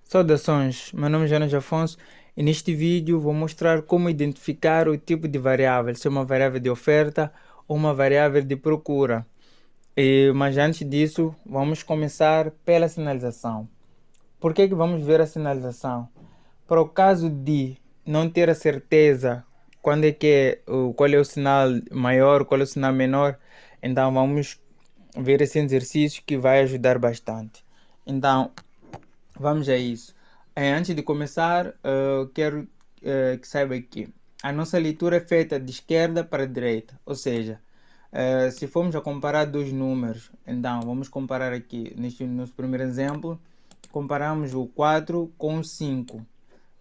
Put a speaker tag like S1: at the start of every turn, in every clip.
S1: Saudações, meu nome é Jonas Afonso e neste vídeo vou mostrar como identificar o tipo de variável, se é uma variável de oferta ou uma variável de procura. Mas antes disso, vamos começar pela sinalização. Por que vamos ver a sinalização? Para o caso de não ter a certeza qual é o sinal maior, qual é o sinal menor, então vamos ver esse exercício que vai ajudar bastante. Então, vamos a isso. Antes de começar, quero que saiba que a nossa leitura é feita de esquerda para direita, ou seja, se formos a comparar dois números, então vamos comparar aqui, neste nosso primeiro exemplo, comparamos o 4 com o 5.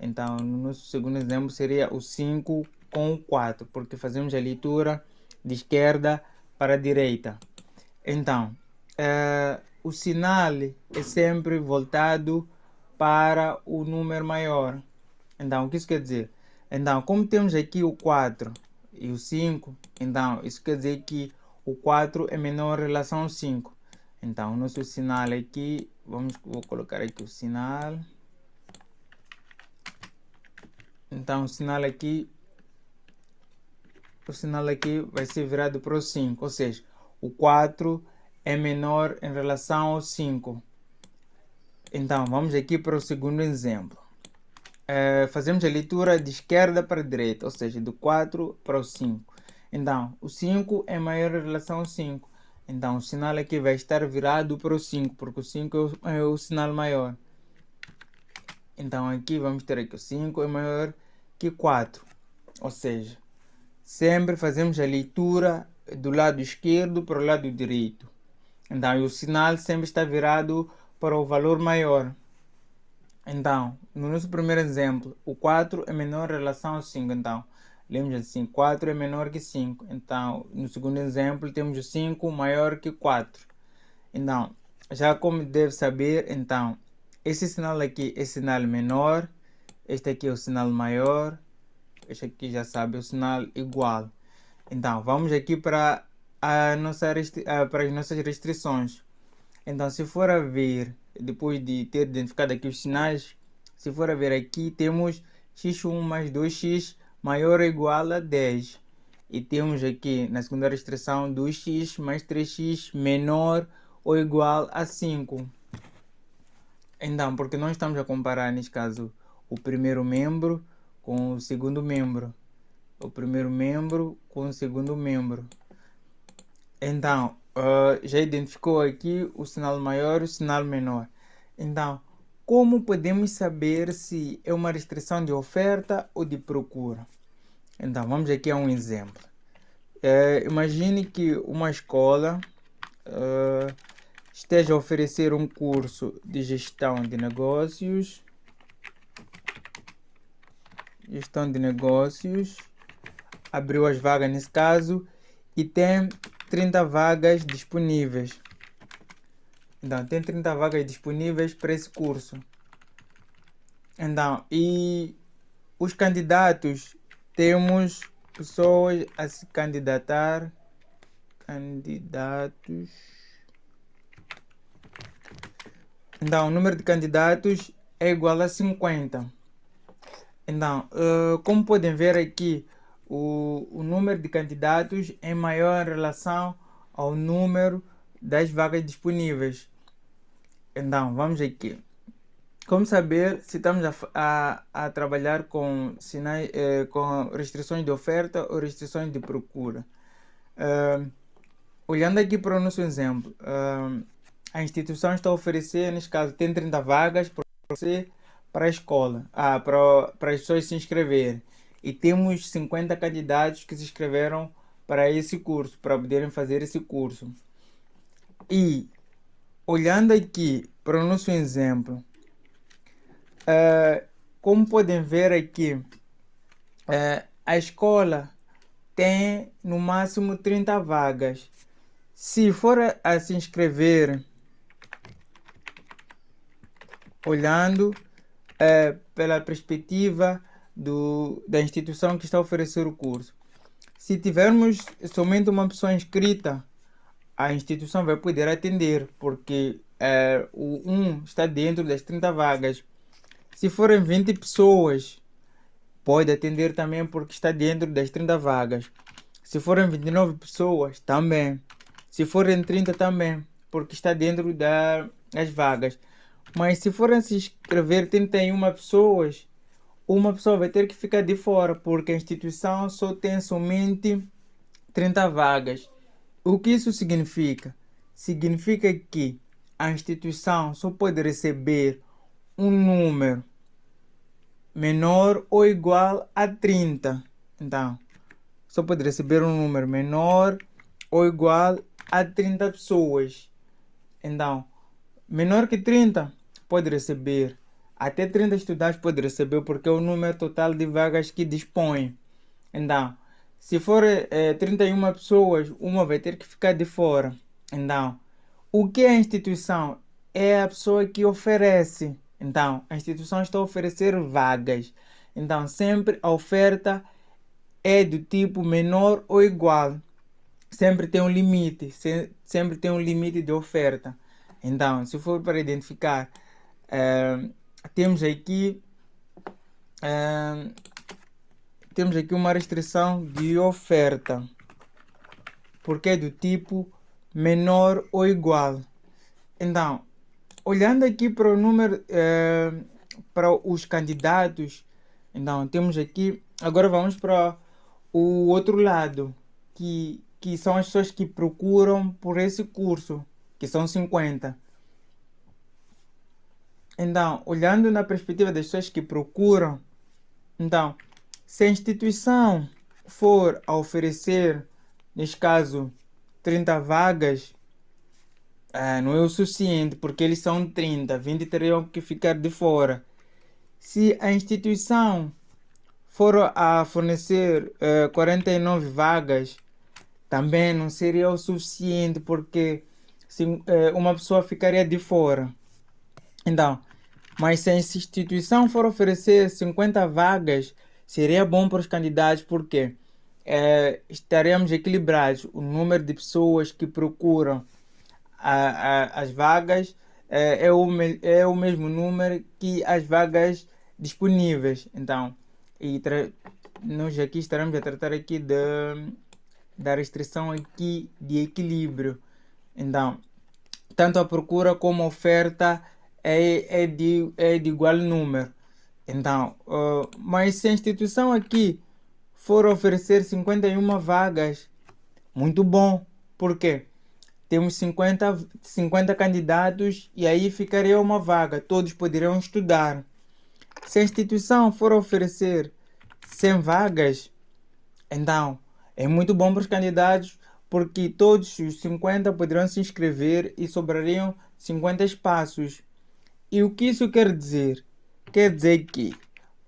S1: Então, no nosso segundo exemplo seria o 5 com o 4, porque fazemos a leitura de esquerda para direita. Então, o sinal é sempre voltado para o número maior. Então, o que isso quer dizer? Então, como temos aqui o 4 e o 5, então isso quer dizer que o 4 é menor em relação ao 5. Então, o nosso sinal aqui, vou colocar aqui o sinal. Então, o sinal aqui vai ser virado para o 5, ou seja, o 4 é menor em relação ao 5. Então, vamos aqui para o segundo exemplo. Fazemos a leitura de esquerda para direita, ou seja, do 4 para o 5. Então, o 5 é maior em relação ao 5. Então, o sinal aqui vai estar virado para o 5, porque o 5 é o sinal maior. Então, aqui vamos ter aqui o 5 é maior que 4. Ou seja, sempre fazemos a leitura do lado esquerdo para o lado direito. Então, o sinal sempre está virado para o valor maior. Então, no nosso primeiro exemplo, o 4 é menor em relação ao 5. Então, lemos assim, 4 é menor que 5. Então, no segundo exemplo, temos o 5 maior que 4. Então, já como deve saber, então, esse sinal aqui é sinal menor, este aqui é o sinal maior, este aqui já sabe, é o sinal igual. Então, vamos aqui para as nossas restrições. Então, se for a ver, depois de ter identificado aqui os sinais, se for a ver aqui, temos x1 mais 2x maior ou igual a 10. E temos aqui, na segunda restrição, 2x mais 3x menor ou igual a 5. Então, porque nós estamos a comparar, neste caso, o primeiro membro com o segundo membro. O primeiro membro com o segundo membro. Então, já identificou aqui o sinal maior e o sinal menor. Então, como podemos saber se é uma restrição de oferta ou de procura? Então, vamos aqui a um exemplo. Imagine que uma escola esteja a oferecer um curso de gestão de negócios. Abriu as vagas nesse caso e tem 30 vagas disponíveis. Então, tem 30 vagas disponíveis para esse curso. Então, e os candidatos, temos pessoas a se candidatar. Então, o número de candidatos é igual a 50. Então, como podem ver aqui, o número de candidatos é maior em relação ao número das vagas disponíveis. Então, vamos aqui. Como saber se estamos a trabalhar com sinais, com restrições de oferta ou restrições de procura? Olhando aqui para o nosso exemplo, a instituição está a oferecer, neste caso, tem 30 vagas para a escola, para as pessoas se inscreverem. E temos 50 candidatos que se inscreveram para esse curso, para poderem fazer esse curso. E, olhando aqui para o nosso exemplo, como podem ver aqui, a escola tem no máximo 30 vagas. Se for a se inscrever, olhando pela perspectiva da instituição que está a oferecer o curso, se tivermos somente uma pessoa inscrita, a instituição vai poder atender, porque o 1 está dentro das 30 vagas. Se forem 20 pessoas, pode atender também porque está dentro das 30 vagas. Se forem 29 pessoas, também. Se forem 30 também, porque está dentro das vagas. Mas se forem se inscrever 31 pessoas, uma pessoa vai ter que ficar de fora, porque a instituição só tem somente 30 vagas. O que isso significa? Significa que a instituição só pode receber um número menor ou igual a 30. Então, só pode receber um número menor ou igual a 30 pessoas. Então, menor que 30 pode receber. Até 30 estudantes pode receber porque é o número total de vagas que dispõe. Então, se for 31 pessoas, uma vai ter que ficar de fora. Então, o que é a instituição? É a pessoa que oferece. Então, a instituição está a oferecer vagas. Então, sempre a oferta é do tipo menor ou igual. Sempre tem um limite. Sempre tem um limite de oferta. Então, se for para identificar, temos aqui uma restrição de oferta, porque é do tipo menor ou igual. Então, olhando aqui para o número, para os candidatos, então temos aqui, agora vamos para o outro lado, que são as pessoas que procuram por esse curso, que são 50. Então, olhando na perspectiva das pessoas que procuram, então, se a instituição for a oferecer, neste caso, 30 vagas, não é o suficiente, porque eles são 30, 20 teriam que ficar de fora. Se a instituição for a fornecer 49 vagas, também não seria o suficiente, porque uma pessoa ficaria de fora. Então, mas se a instituição for oferecer 50 vagas, seria bom para os candidatos, porque estaremos equilibrados. O número de pessoas que procuram as vagas é o mesmo número que as vagas disponíveis. Então, nós aqui estaremos a tratar aqui da restrição aqui de equilíbrio. Então, tanto a procura como a oferta é de igual número. Então, mas se a instituição aqui for oferecer 51 vagas, muito bom. Por quê? Temos 50 candidatos e aí ficaria uma vaga. Todos poderiam estudar. Se a instituição for oferecer 100 vagas, então é muito bom para os candidatos, porque todos os 50 poderão se inscrever e sobrariam 50 espaços. E o que isso quer dizer? Quer dizer que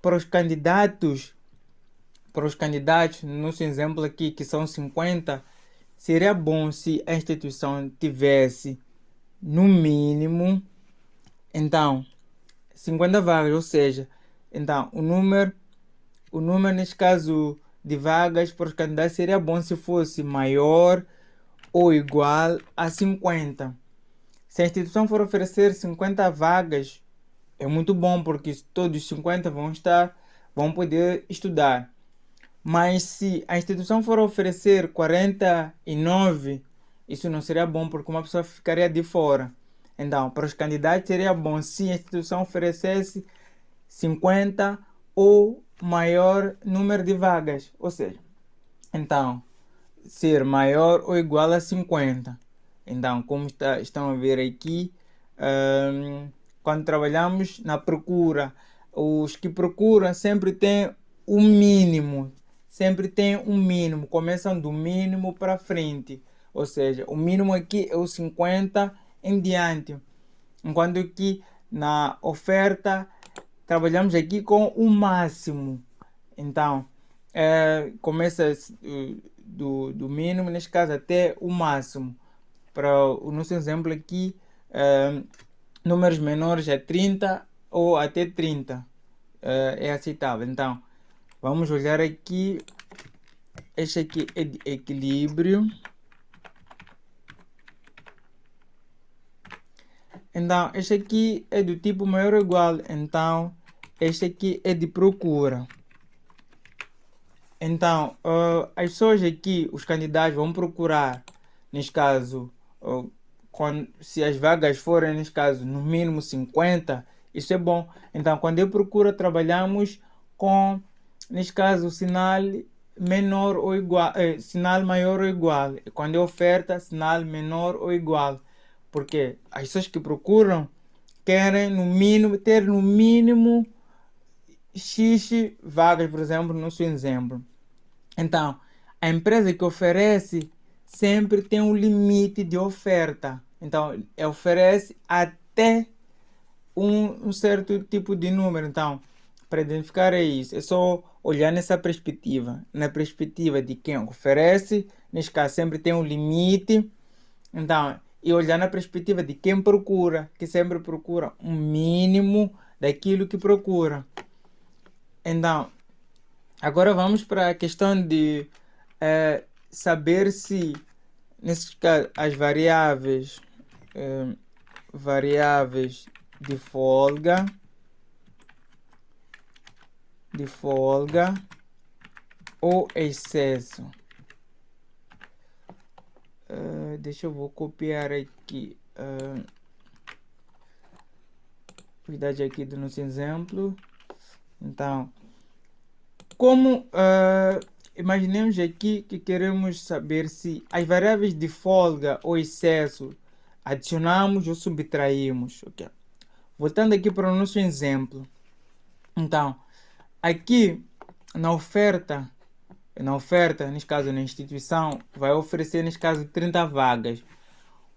S1: para os candidatos, no nosso exemplo aqui, que são 50, seria bom se a instituição tivesse, no mínimo, então, 50 vagas, ou seja, então, o número neste caso de vagas para os candidatos seria bom se fosse maior ou igual a 50. Se a instituição for oferecer 50 vagas, é muito bom, porque todos os 50 vão poder estudar. Mas se a instituição for oferecer 49, isso não seria bom, porque uma pessoa ficaria de fora. Então, para os candidatos seria bom se a instituição oferecesse 50 ou maior número de vagas. Ou seja, então, ser maior ou igual a 50. Então, como estão a ver aqui, quando trabalhamos na procura, os que procuram sempre têm um mínimo. Começam do mínimo para frente. Ou seja, o mínimo aqui é o 50 em diante. Enquanto que na oferta trabalhamos aqui com o máximo. Então, começa do mínimo, neste caso, até o máximo. Para o nosso exemplo aqui, números menores a 30 ou até 30 é aceitável. Então, vamos olhar aqui. Este aqui é de equilíbrio. Então, este aqui é do tipo maior ou igual. Então, este aqui é de procura. Então, as pessoas aqui, os candidatos vão procurar, neste caso, se as vagas forem, neste caso, no mínimo 50, isso é bom. Então, quando eu procuro, trabalhamos com, neste caso, sinal menor ou igual, sinal maior ou igual. Quando é oferta, sinal menor ou igual. Porque as pessoas que procuram querem, no mínimo, ter no mínimo X vagas, por exemplo, no seu exemplo. Então, a empresa que oferece sempre tem um limite de oferta. Então, oferece até um certo tipo de número. Então, para identificar isso, é só olhar nessa perspectiva. Na perspectiva de quem oferece, neste caso, sempre tem um limite. Então, e olhar na perspectiva de quem procura, que sempre procura um mínimo daquilo que procura. Então, agora vamos para a questão de saber se, nesse caso, as variáveis de folga ou excesso. Deixa eu vou copiar aqui cuidado aqui do nosso exemplo. Então, como imaginemos aqui que queremos saber se as variáveis de folga ou excesso adicionamos ou subtraímos. Okay. Voltando aqui para o nosso exemplo. Então, aqui na oferta, neste caso na instituição, vai oferecer, neste caso, 30 vagas.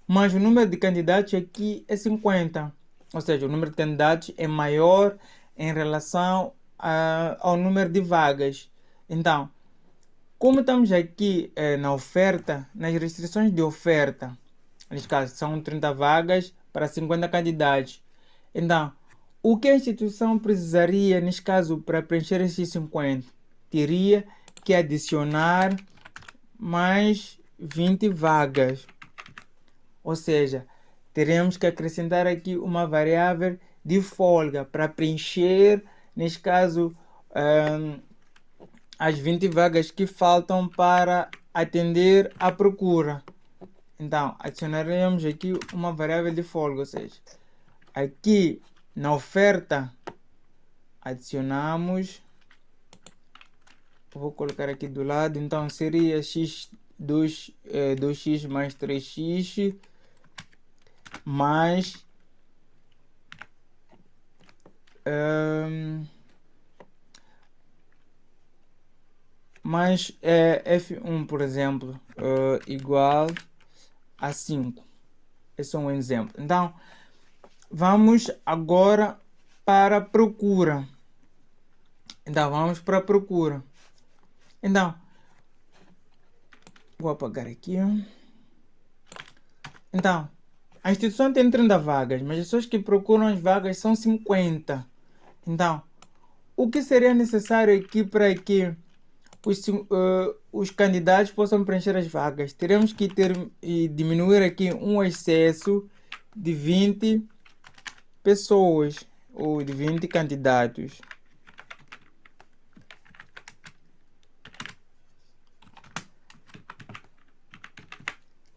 S1: Mas o número de candidatos aqui é 50. Ou seja, o número de candidatos é maior em relação ao número de vagas. Então, como estamos aqui na oferta, nas restrições de oferta, neste caso são 30 vagas para 50 candidatos. Então, o que a instituição precisaria, neste caso, para preencher esses 50? Teria que adicionar mais 20 vagas. Ou seja, teremos que acrescentar aqui uma variável de folga para preencher, neste caso, as 20 vagas que faltam para atender à procura. Então, adicionaremos aqui uma variável de folga, ou seja, aqui na oferta adicionamos, vou colocar aqui do lado, então seria x 2x mais 3x mais F1, por exemplo, igual a 5. Esse é um exemplo. Então, vamos agora para a procura. Então, vamos para a procura. Então, vou apagar aqui. Então, a instituição tem 30 vagas, mas as pessoas que procuram as vagas são 50. Então, o que seria necessário aqui para que os candidatos possam preencher as vagas? Teremos que diminuir aqui um excesso de 20 pessoas ou de 20 candidatos.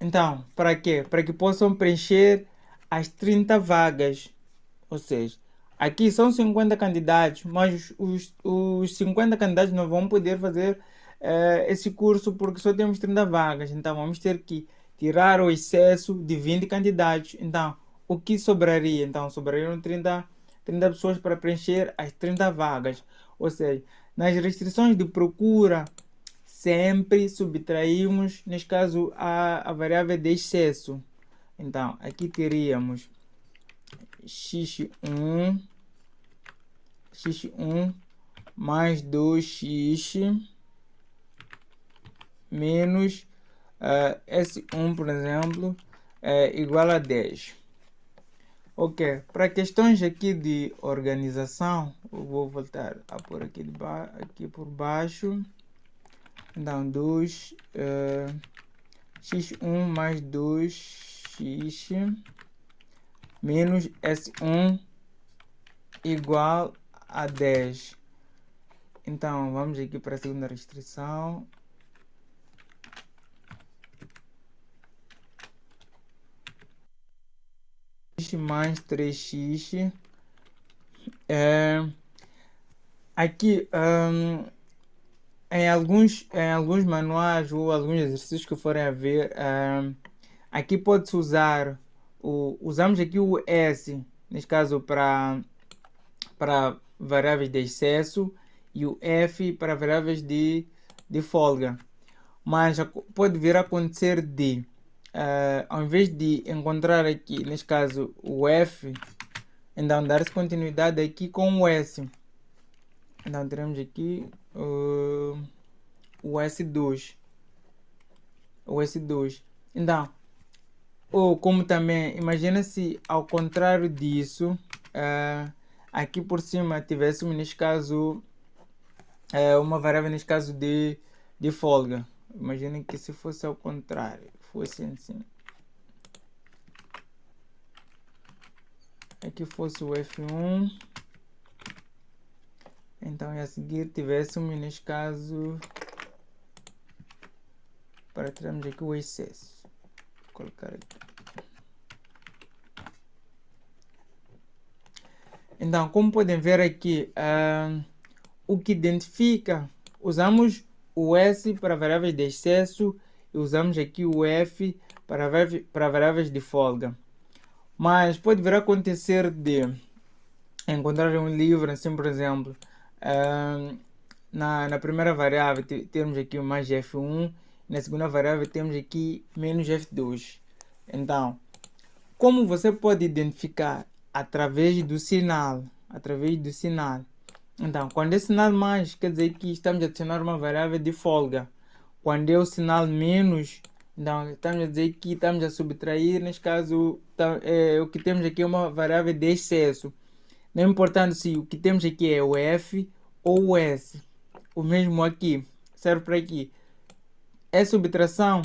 S1: Então, para quê? Para que possam preencher as 30 vagas. Ou seja, aqui são 50 candidatos, mas os 50 candidatos não vão poder fazer esse curso porque só temos 30 vagas. Então, vamos ter que tirar o excesso de 20 candidatos. Então, o que sobraria? Então, sobrariam 30 pessoas para preencher as 30 vagas. Ou seja, nas restrições de procura, sempre subtraímos, neste caso, a variável de excesso. Então, aqui teríamos x1 mais 2x menos S1, por exemplo, igual a 10. Ok, para questões aqui de organização, eu vou voltar a pôr aqui por baixo. Então, 2x1 mais 2x menos S1 igual a 10. Então, vamos aqui para a segunda restrição. Mais 3x. Aqui, em alguns manuais ou alguns exercícios que forem a ver, aqui pode-se usar, usamos aqui o S, neste caso para variáveis de excesso, e o F para variáveis de folga. Mas pode vir a acontecer de, ao invés de encontrar aqui, neste caso, o F, então dar-se continuidade aqui com o S. Então teremos aqui o S2. O S2. Então, ou como também, imagina se ao contrário disso, aqui por cima tivéssemos neste caso uma variável neste caso de folga. Imaginem que se fosse ao contrário, fosse assim. Aqui fosse o F1. Então, e a seguir tivéssemos neste caso, para tirarmos aqui o excesso. Vou colocar aqui. Então, como podem ver aqui, o que identifica, usamos o S para variáveis de excesso e usamos aqui o F para variáveis de folga. Mas pode vir a acontecer de encontrar um livro, assim, por exemplo, na primeira variável temos aqui o mais F1, na segunda variável temos aqui menos F2. Então, como você pode identificar? Através do sinal. Então, quando é sinal mais, quer dizer que estamos a adicionar uma variável de folga. Quando é o sinal menos, então estamos a dizer que estamos a subtrair, neste caso, o que temos aqui é uma variável de excesso. Não importando se o que temos aqui é o F ou o S. O mesmo aqui, serve para aqui. É subtração,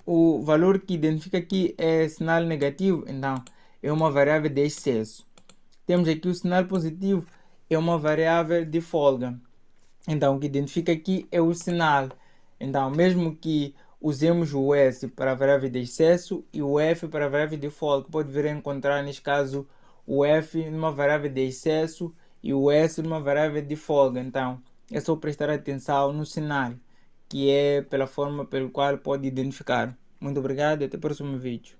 S1: o valor que identifica aqui é sinal negativo, então é uma variável de excesso. Temos aqui o sinal positivo, é uma variável de folga. Então, o que identifica aqui é o sinal. Então, mesmo que usemos o S para a variável de excesso e o F para a variável de folga, pode vir a encontrar, neste caso, o F numa variável de excesso e o S numa variável de folga. Então, é só prestar atenção no sinal, que é pela forma pelo qual pode identificar. Muito obrigado e até o próximo vídeo.